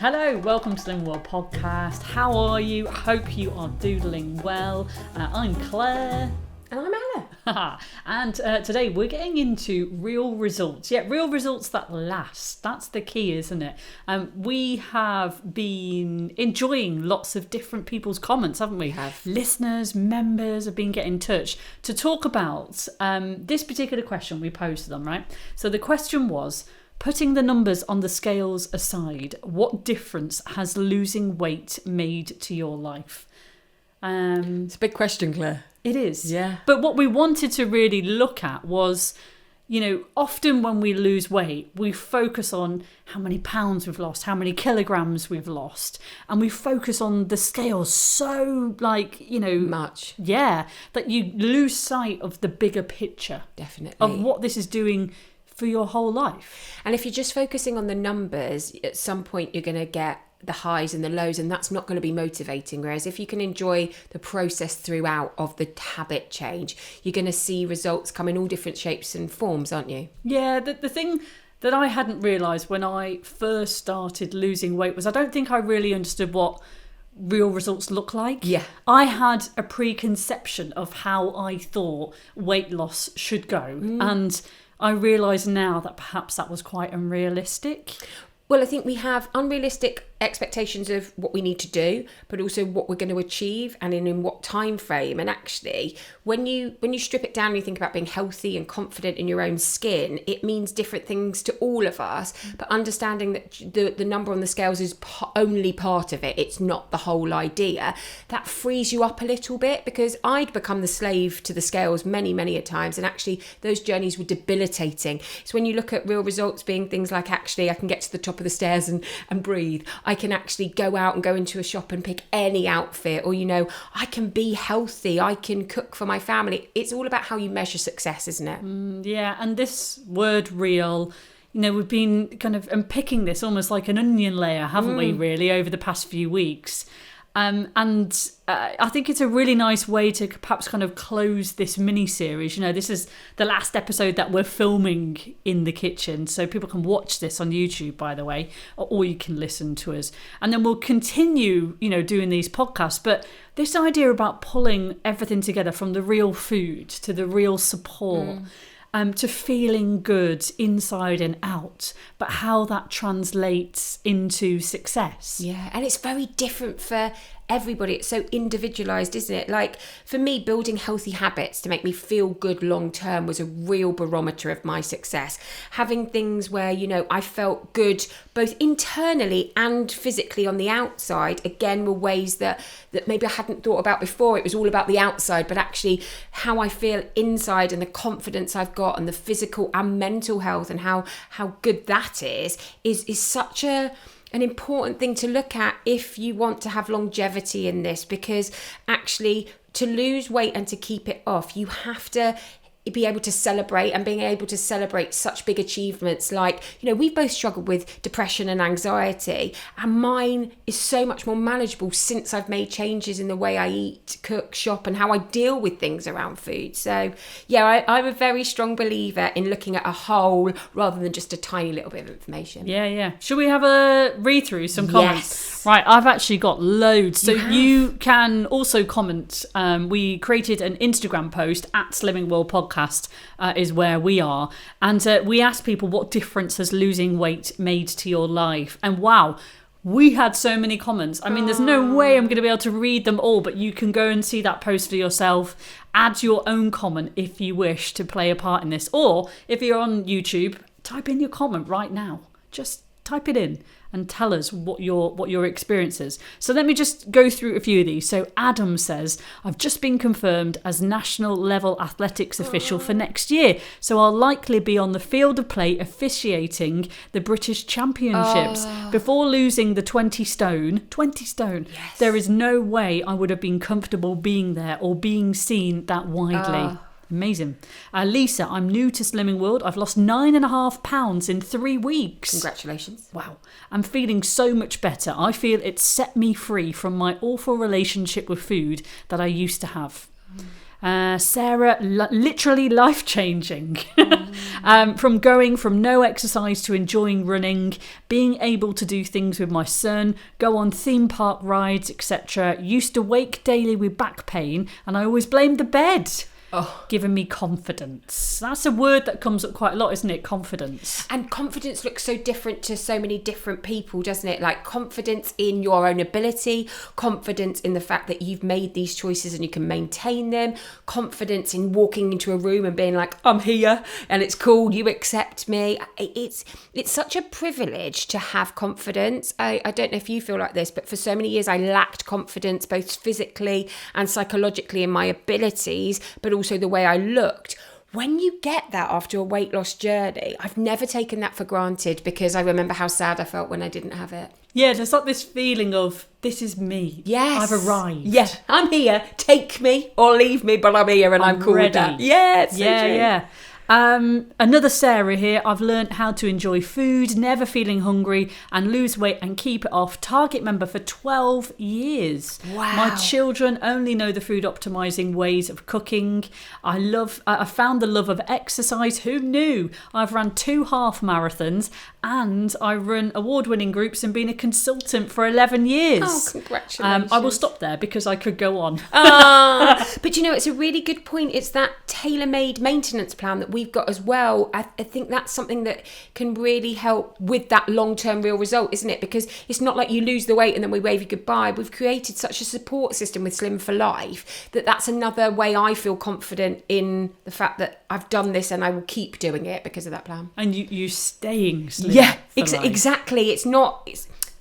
Hello, welcome to Slim World Podcast. How are you? Hope you are doodling well. I'm Claire. And I'm Anna. And today we're getting into real results. Yeah, real results that last. That's the key, isn't it? We have been enjoying lots of different people's comments, haven't we? Listeners, members have been getting in touch to talk about this particular question we posed to them, right? So the question was, putting the numbers on the scales aside, what difference has losing weight made to your life? It's a big question, Claire. It is. Yeah. But what we wanted to really look at was, you know, often when we lose weight, we focus on how many pounds we've lost, how many kilograms we've lost. And we focus on the scales so, much. Yeah, that you lose sight of the bigger picture. Definitely. Of what this is doing for your whole life. And if you're just focusing on the numbers, at some point you're going to get the highs and the lows, and that's not going to be motivating. Whereas if you can enjoy the process throughout of the habit change, you're going to see results come in all different shapes and forms, aren't you? Yeah, the thing that I hadn't realised when I first started losing weight was I don't think I really understood what real results look like. Yeah. I had a preconception of how I thought weight loss should go. And I realise now that perhaps that was quite unrealistic. Well, I think we have unrealistic expectations of what we need to do, but also what we're going to achieve and in what time frame. And actually, when you strip it down and you think about being healthy and confident in your own skin, it means different things to all of us. But understanding that the number on the scales is only part of it, it's not the whole idea, that frees you up a little bit, because I'd become the slave to the scales many a times, and actually those journeys were debilitating. So when you look at real results being things like, actually I can get to the top of the stairs and breathe, I can actually go out and go into a shop and pick any outfit, or I can be healthy, I can cook for my family. It's all about how you measure success, isn't it? Yeah, and this word real, we've been kind of unpicking this almost like an onion layer, haven't we, really, over the past few weeks. And I think it's a really nice way to perhaps kind of close this mini-series. This is the last episode that we're filming in the kitchen, so people can watch this on YouTube, by the way, or you can listen to us. And then we'll continue, doing these podcasts. But this idea about pulling everything together, from the real food to the real support, to feeling good inside and out, but how that translates into success. Yeah, and it's very different for everybody. It's so individualized, isn't it? Like for me, building healthy habits to make me feel good long term was a real barometer of my success. Having things where, I felt good both internally and physically on the outside, again, were ways that maybe I hadn't thought about before. It was all about the outside, but actually how I feel inside and the confidence I've got and the physical and mental health and how good that is such an important thing to look at if you want to have longevity in this, because actually to lose weight and to keep it off, you have to be able to celebrate, and being able to celebrate such big achievements. Like, we've both struggled with depression and anxiety, and mine is so much more manageable since I've made changes in the way I eat, cook, shop, and how I deal with things around food. So yeah, I'm a very strong believer in looking at a whole rather than just a tiny little bit of information. Yeah. Should we have a read through some comments? Yes. Right, I've actually got loads. So you can also comment. We created an Instagram post at Slimming World Podcast, is where we are. And we asked people, what difference has losing weight made to your life? And wow, we had so many comments. I mean, there's no way I'm going to be able to read them all, but you can go and see that post for yourself. Add your own comment if you wish to play a part in this. Or if you're on YouTube, type in your comment right now. Just type it in and tell us what your experience is. So let me just go through a few of these. So Adam says, I've just been confirmed as national level athletics official for next year. So I'll likely be on the field of play officiating the British Championships. Before losing the 20 stone, yes, there is no way I would have been comfortable being there or being seen that widely. Amazing. Lisa, I'm new to Slimming World. I've lost 9.5 pounds in 3 weeks. Congratulations. Wow. I'm feeling so much better. I feel it's set me free from my awful relationship with food that I used to have. Sarah, literally life-changing. From going from no exercise to enjoying running, being able to do things with my son, go on theme park rides, etc. Used to wake daily with back pain, and I always blamed the bed. Giving me confidence. That's a word that comes up quite a lot, isn't it? Confidence. And confidence looks so different to so many different people, doesn't it? Like confidence in your own ability, confidence in the fact that you've made these choices and you can maintain them, confidence in walking into a room and being like, I'm here and it's cool, you accept me. It's such a privilege to have confidence. I don't know if you feel like this, but for so many years I lacked confidence both physically and psychologically in my abilities, but also the way I looked. When you get that after a weight loss journey, I've never taken that for granted, because I remember how sad I felt when I didn't have it. Yeah, there's like this feeling of, this is me. Yes. I've arrived. Yeah, I'm here. Take me or leave me, but I'm here and I'm cool ready. with that. Yeah, it's so true. Yeah. Another Sarah here. I've learned how to enjoy food, never feeling hungry, and lose weight and keep it off. Target member for 12 years. Wow. My children only know the food optimizing ways of cooking. I found the love of exercise. Who knew? I've run 2 half marathons, and I run award-winning groups and been a consultant for 11 years. Oh, congratulations. I will stop there because I could go on. But you know, it's a really good point. It's that tailor-made maintenance plan that we've got as well. I think that's something that can really help with that long-term real result, isn't it? Because it's not like you lose the weight and then we wave you goodbye. We've created such a support system with Slim for Life that's another way I feel confident in the fact that I've done this and I will keep doing it because of that plan. And you staying slim. Yeah, for life. exactly.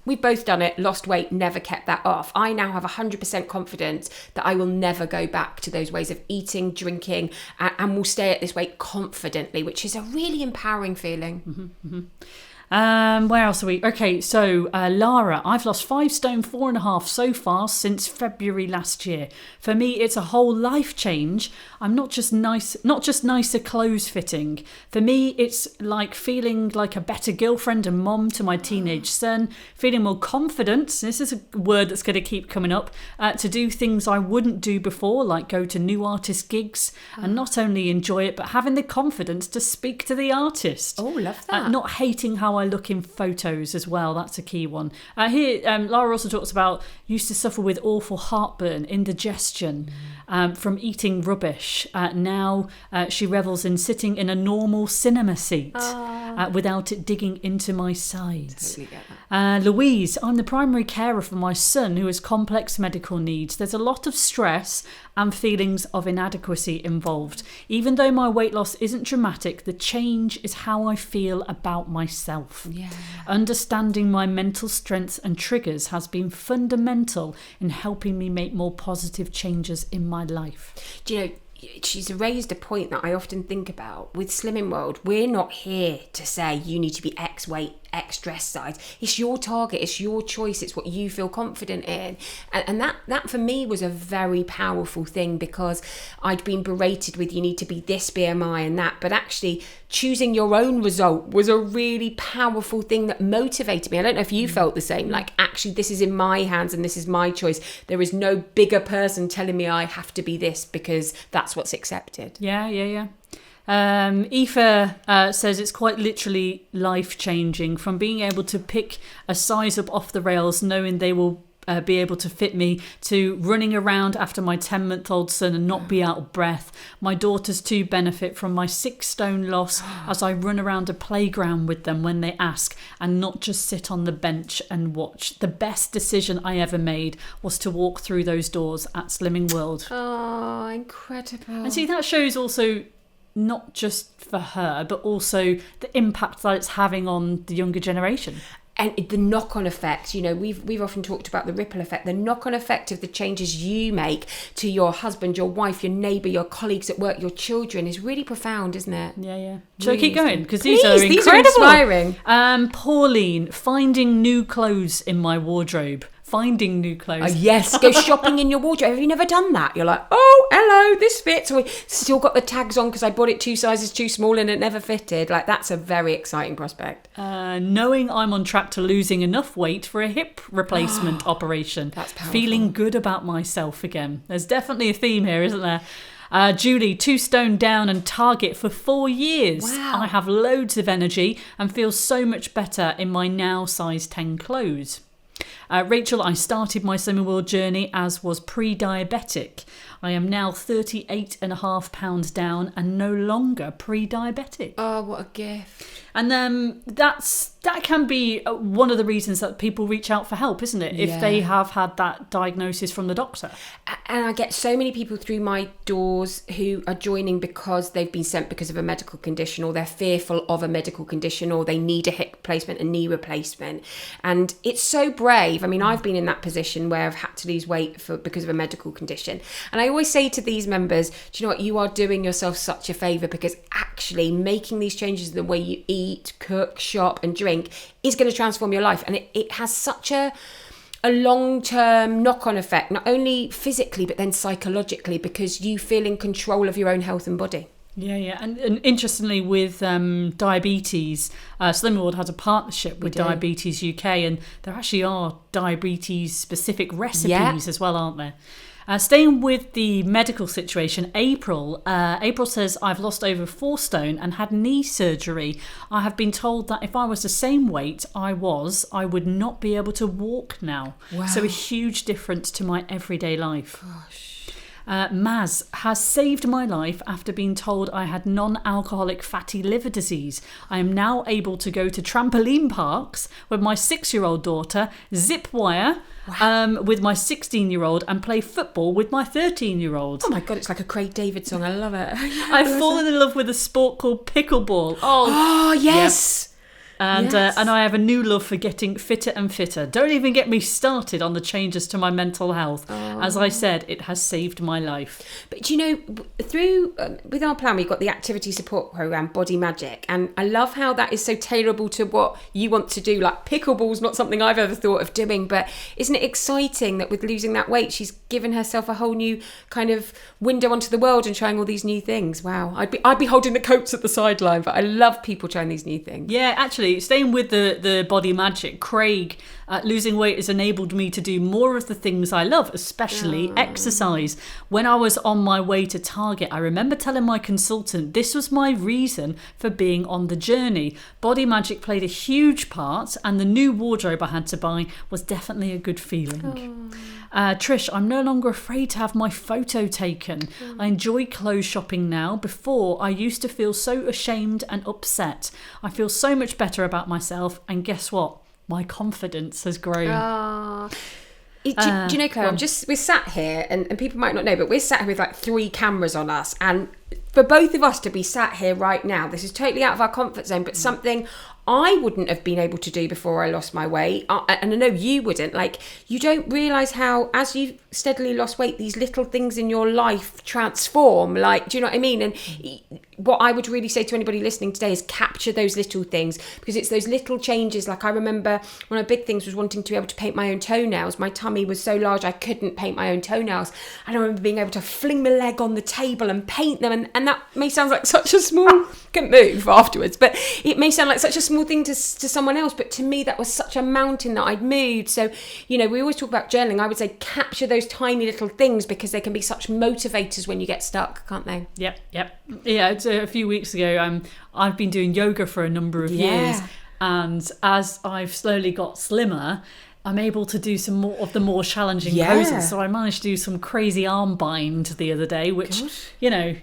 We've both done it, lost weight, never kept that off. I now have 100% confidence that I will never go back to those ways of eating, drinking, and will stay at this weight confidently, which is a really empowering feeling. Where else are we? Okay, so Lara, I've lost 5 stone, 4.5 so far since February last year. For me, it's a whole life change. I'm not just nicer clothes fitting. For me, it's like feeling like a better girlfriend and mom to my teenage son, feeling more confident. This is a word that's going to keep coming up, to do things I wouldn't do before, like go to new artist gigs and not only enjoy it, but having the confidence to speak to the artist. Oh, love that. Not hating how I look in photos as well. That's a key one. Here, Lara also talks about used to suffer with awful heartburn, indigestion from eating rubbish. Now she revels in sitting in a normal cinema seat without it digging into my sides. Totally get that. Louise, I'm the primary carer for my son who has complex medical needs. There's a lot of stress and feelings of inadequacy involved. Even though my weight loss isn't dramatic, the change is how I feel about myself. Yeah. Understanding my mental strengths and triggers has been fundamental in helping me make more positive changes in my life. Do you know, she's raised a point that I often think about. With Slimming World, we're not here to say you need to be X weight, X dress size. It's your target, it's your choice, it's what you feel confident in. And that for me was a very powerful thing, because I'd been berated with you need to be this BMI and that, but actually choosing your own result was a really powerful thing that motivated me. I don't know if you felt the same, like actually this is in my hands and this is my choice. There is no bigger person telling me I have to be this because that's what's accepted. Yeah. Aoife says it's quite literally life-changing, from being able to pick a size up off the rails knowing they will be able to fit me, to running around after my 10-month-old son and not be out of breath. My daughters too benefit from my 6 stone loss as I run around a playground with them when they ask, and not just sit on the bench and watch. The best decision I ever made was to walk through those doors at Slimming World. Oh, incredible. And see, that shows also not just for her, but also the impact that it's having on the younger generation. And the knock-on effect, you know, we've often talked about the ripple effect, the knock-on effect of the changes you make to your husband, your wife, your neighbour, your colleagues at work, your children is really profound, isn't it? Yeah. Shall I keep going? Because these are incredible. These are inspiring. Pauline, finding new clothes in my wardrobe. Finding new clothes. Oh, yes, go shopping in your wardrobe. Have you never done that? You're like, oh, hello, this fits. We still got the tags on because I bought it 2 sizes too small and it never fitted. Like, that's a very exciting prospect. Knowing I'm on track to losing enough weight for a hip replacement operation. That's powerful. Feeling good about myself again. There's definitely a theme here, isn't there? Julie, 2 stone down and target for 4 years. Wow. I have loads of energy and feel so much better in my now size 10 clothes. Rachel, I started my Slimming World journey as was pre-diabetic. I am now 38.5 pounds down and no longer pre-diabetic. Oh, what a gift. And then that can be one of the reasons that people reach out for help, isn't it? If they have had that diagnosis from the doctor. And I get so many people through my doors who are joining because they've been sent because of a medical condition, or they're fearful of a medical condition, or they need a hip replacement, a knee replacement. And it's so brave. I mean, I've been in that position where I've had to lose weight because of a medical condition. And I always say to these members, do you know what? You are doing yourself such a favour, because actually making these changes in the way you eat, cook, shop and drink is going to transform your life. And it has such a long-term knock-on effect, not only physically but then psychologically, because you feel in control of your own health and body. Yeah. And interestingly, with diabetes, Slimming World has a partnership with Diabetes UK, and there actually are diabetes-specific recipes as well, aren't there? Staying with the medical situation, April says, I've lost over 4 stone and had knee surgery. I have been told that if I was the same weight I would not be able to walk now. Wow. So a huge difference to my everyday life. Gosh. Maz has saved my life after being told I had non-alcoholic fatty liver disease. I am now able to go to trampoline parks with my 6-year-old daughter, zip wire with my 16-year-old, and play football with my 13-year-old. Oh my God, it's like a Craig David song. I love it. I've fallen in love with a sport called pickleball. Oh yes. Yeah. And I have a new love for getting fitter and fitter. Don't even get me started on the changes to my mental health. As I said, it has saved my life. But you know, through with our plan, we've got the activity support program, Body Magic, and I love how that is so tailorable to what you want to do. Like pickleball's not something I've ever thought of doing, but isn't it exciting that with losing that weight, she's given herself a whole new kind of window onto the world and trying all these new things. Wow, I'd be holding the coats at the sideline, but I love people trying these new things. Yeah, actually. Staying with the Body Magic, Craig, losing weight has enabled me to do more of the things I love, especially exercise. When I was on my way to Target, I remember telling my consultant this was my reason for being on the journey. Body Magic played a huge part, and the new wardrobe I had to buy was definitely a good feeling. Trish, I'm no longer afraid to have my photo taken. I enjoy clothes shopping now. Before, I used to feel so ashamed and upset. I feel so much better about myself, and guess what? My confidence has grown. Do you know, Claire, we're sat here, and people might not know, but we're sat here with like 3 cameras on us, and for both of us to be sat here right now, this is totally out of our comfort zone, but something I wouldn't have been able to do before I lost my weight. And I know you wouldn't. Like, you don't realise how, as you've steadily lost weight, these little things in your life transform. Like, do you know what I mean? And what I would really say to anybody listening today is capture those little things, because it's those little changes. Like, I remember one of the big things was wanting to be able to paint my own toenails. My tummy was so large I couldn't paint my own toenails. And I remember being able to fling my leg on the table and paint them. And that may sound like such a small... couldn't move afterwards, but it may sound like such a small thing to someone else, but to me that was such a mountain that I'd moved. So, you know, we always talk about journaling. I would say capture those tiny little things, because they can be such motivators when you get stuck, can't they? Yep. Yeah, it's a few weeks ago, I've been doing yoga for a number of years, and as I've slowly got slimmer, I'm able to do some more of the more challenging poses. So I managed to do some crazy arm bind the other day, which, you know,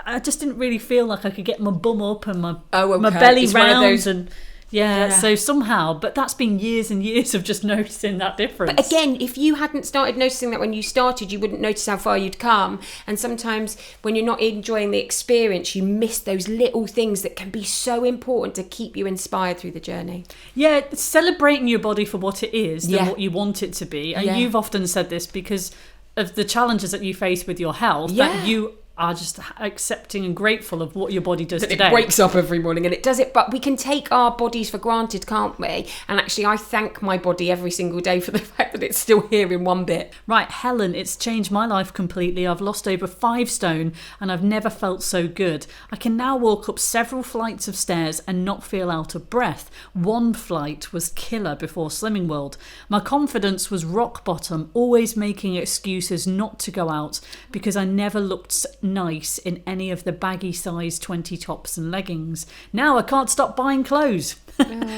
I just didn't really feel like I could get my bum up and my belly round and... Yeah, so somehow, but that's been years and years of just noticing that difference. But again, if you hadn't started noticing that when you started, you wouldn't notice how far you'd come. And sometimes when you're not enjoying the experience, you miss those little things that can be so important to keep you inspired through the journey. Yeah, celebrating your body for what it is than what you want it to be. And you've often said this because of the challenges that you face with your health, that you are just accepting and grateful of what your body does that today. It wakes up every morning and it does it, but we can take our bodies for granted, can't we? And actually, I thank my body every single day for the fact that it's still here in one bit. Right, Helen, it's changed my life completely. I've lost over 5 stone and I've never felt so good. I can now walk up several flights of stairs and not feel out of breath. One flight was killer before Slimming World. My confidence was rock bottom, always making excuses not to go out because I never looked nice in any of the baggy size 20 tops and leggings. Now I can't stop buying clothes.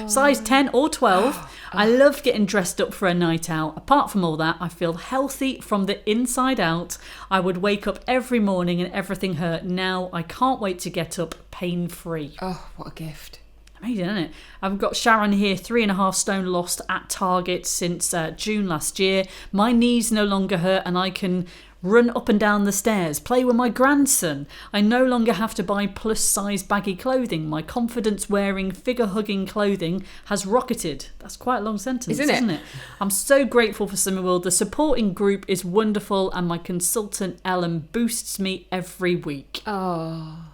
Size 10 or 12. I love getting dressed up for a night out. Apart from all that, I feel healthy from the inside out. I would wake up every morning and everything hurt. Now I can't wait to get up pain-free. Oh, what a gift. Amazing, isn't it? I've got Sharon here, 3.5 stone lost at Target since June last year. My knees no longer hurt and I can run up and down the stairs, play with my grandson. I no longer have to buy plus size baggy clothing. My confidence wearing figure hugging clothing has rocketed. That's quite a long sentence, isn't it? I'm so grateful for Slimming World. The supporting group is wonderful and my consultant Ellen boosts me every week. Oh.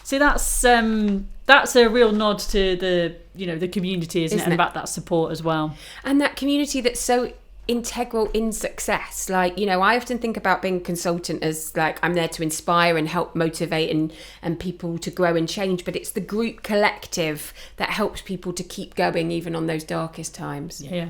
See, that's a real nod to the community, isn't it? And about that support as well. And that community that's so integral in success. Like, I often think about being a consultant as like I'm there to inspire and help motivate and people to grow and change, but it's the group collective that helps people to keep going even on those darkest times. Yeah.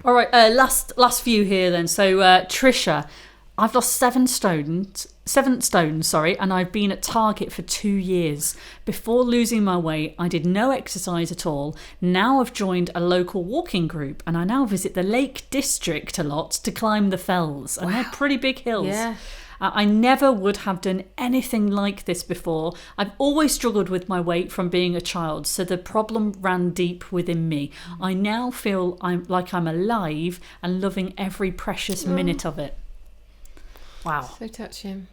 All right, last few here then. So Trisha, I've lost 7 stone, and I've been at Target for 2 years. Before losing my weight, I did no exercise at all. Now I've joined a local walking group and I now visit the Lake District a lot to climb the fells. And they're pretty big hills. Yeah. I never would have done anything like this before. I've always struggled with my weight from being a child, so the problem ran deep within me. I now feel I'm alive and loving every precious minute of it. Wow. So touching.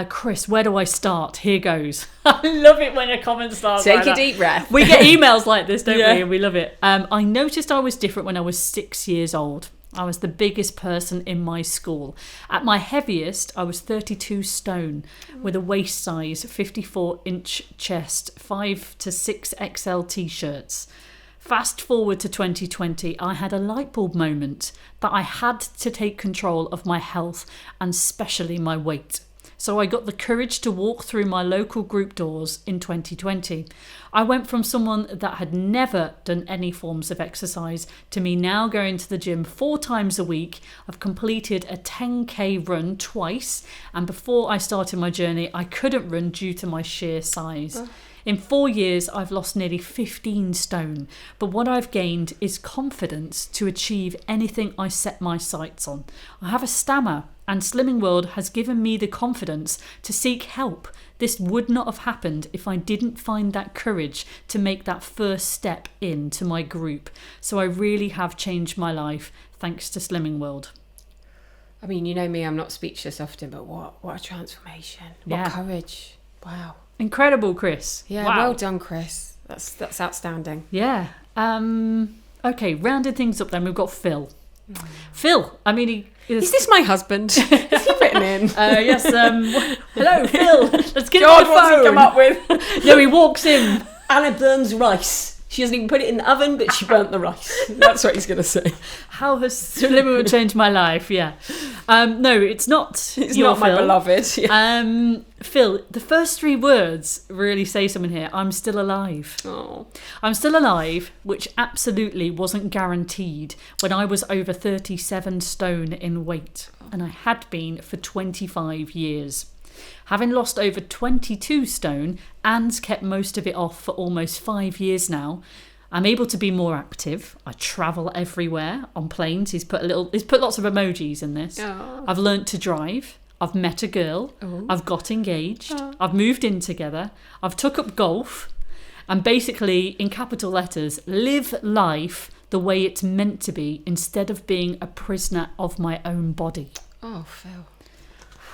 Chris, where do I start? Here goes. I love it when a comment starts Take a deep breath. We get emails like this, don't we? And we love it. I noticed I was different when I was 6 years old. I was the biggest person in my school. At my heaviest, I was 32 stone with a waist size, 54-inch chest, 5 to 6 XL t-shirts. Fast forward to 2020, I had a light bulb moment that I had to take control of my health and especially my weight. So I got the courage to walk through my local group doors in 2020. I went from someone that had never done any forms of exercise to me now going to the gym 4 times a week. I've completed a 10k run twice, and before I started my journey, I couldn't run due to my sheer size. In 4 years, I've lost nearly 15 stone, but what I've gained is confidence to achieve anything I set my sights on. I have a stammer, and Slimming World has given me the confidence to seek help. This would not have happened if I didn't find that courage to make that first step into my group. So I really have changed my life thanks to Slimming World. I mean, you know me, I'm not speechless often, but what a transformation. What courage. Wow. Incredible, Chris. Yeah, wow. Well done, Chris. That's outstanding. Yeah. Okay, rounding things up then, we've got Phil. Phil, I mean, is this my husband? Is he written in? Yes. Hello, Phil. Let's get God, on the phone. what's he come up with? No, he walks in. Anna burns rice. She hasn't even put it in the oven, but she burnt the rice. That's what he's going to say. How has Slimming World changed my life? Yeah. No, it's not. It's not my beloved. Yeah. Phil, the first 3 words really say something here. I'm still alive. Oh. I'm still alive, which absolutely wasn't guaranteed when I was over 37 stone in weight, and I had been for 25 years. Having lost over 22 stone and kept most of it off for almost 5 years now, I'm able to be more active. I travel everywhere on planes. He's put lots of emojis in this. Oh. I've learnt to drive. I've met a girl. Oh. I've got engaged. I've moved in together. I've took up golf. And basically, in capital letters, live life the way it's meant to be instead of being a prisoner of my own body. Oh, Phil.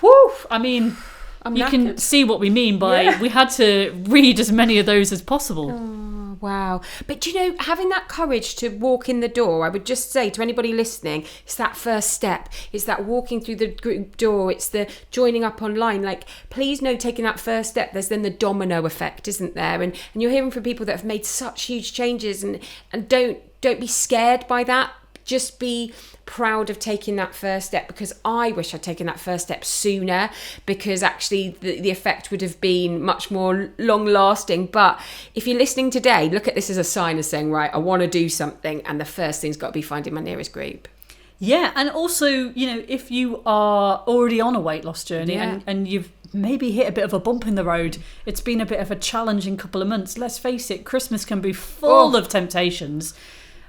Whew! I mean, you can see what we mean by we had to read as many of those as possible. Oh, wow. But do you know, having that courage to walk in the door, I would just say to anybody listening, it's that first step. It's that walking through the group door. It's the joining up online. Like, please know, taking that first step, there's then the domino effect, isn't there? And you're hearing from people that have made such huge changes, and don't be scared by that. Just be proud of taking that first step, because I wish I'd taken that first step sooner, because actually the effect would have been much more long lasting. But if you're listening today, look at this as a sign of saying, right, I want to do something, and the first thing's got to be finding my nearest group. Yeah, and also, you know, if you are already on a weight loss journey and you've maybe hit a bit of a bump in the road, it's been a bit of a challenging couple of months. Let's face it, Christmas can be full of temptations.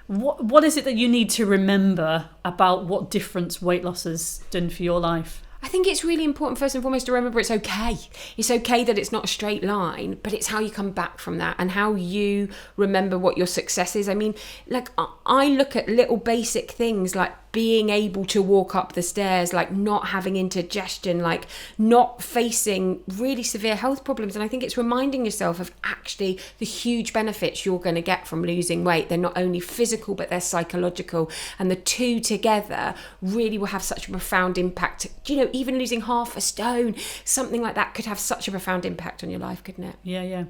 What is it that you need to remember about what difference weight loss has done for your life? I think it's really important, first and foremost, to remember it's okay. It's okay that it's not a straight line, but it's how you come back from that and how you remember what your success is. I mean, like, I look at little basic things like being able to walk up the stairs, like not having indigestion, like not facing really severe health problems. And I think it's reminding yourself of actually the huge benefits you're going to get from losing weight. They're not only physical, but they're psychological. And the two together really will have such a profound impact. You know, even losing half a stone, something like that could have such a profound impact on your life, couldn't it? Yeah.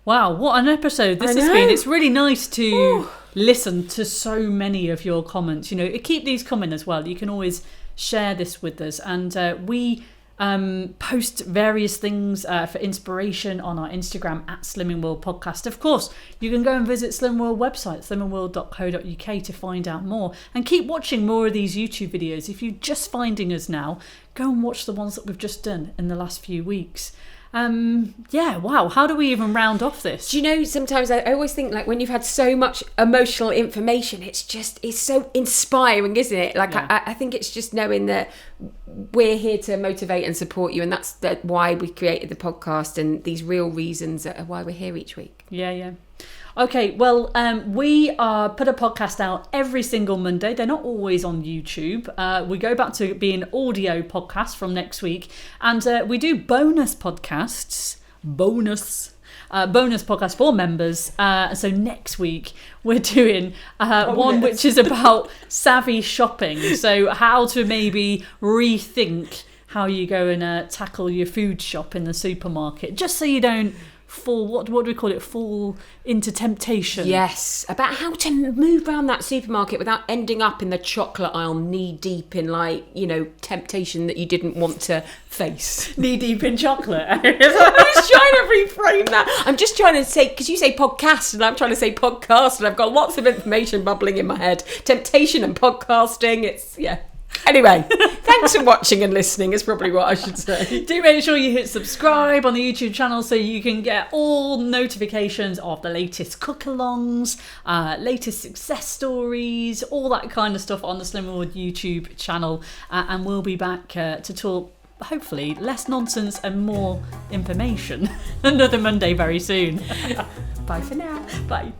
Wow, what an episode this has been. It's really nice to listen to so many of your comments. You know, keep these coming as well. You can always share this with us. And we post various things for inspiration on our Instagram at Slimming World Podcast. Of course, you can go and visit Slimming World website, slimmingworld.co.uk, to find out more. And keep watching more of these YouTube videos. If you're just finding us now, go and watch the ones that we've just done in the last few weeks. Wow, how do we even round off this? Do you know, sometimes I always think, like, when you've had so much emotional information, it's so inspiring, isn't it? Like, I think it's just knowing that we're here to motivate and support you, and that's why we created the podcast, and these real reasons are why we're here each week. Yeah. Okay, well, we put a podcast out every single Monday. They're not always on YouTube. We go back to being audio podcasts from next week. And we do bonus podcasts. Bonus podcast for members. So next week, we're doing one which is about savvy shopping. So how to maybe rethink how you go and tackle your food shop in the supermarket, just so you don't fall into temptation. Yes, about how to move around that supermarket without ending up in the chocolate aisle knee deep in, like, you know, temptation that you didn't want to face. Knee deep in chocolate. I was trying to reframe that. I'm just trying to say, because you say podcast and I'm trying to say podcast, and I've got lots of information bubbling in my head. Temptation and podcasting, Anyway, thanks for watching and listening is probably what I should say. Do make sure you hit subscribe on the YouTube channel so you can get all notifications of the latest cook-alongs, latest success stories, all that kind of stuff on the Slimming World YouTube channel. And we'll be back to talk, hopefully, less nonsense and more information another Monday very soon. Bye for now. Bye.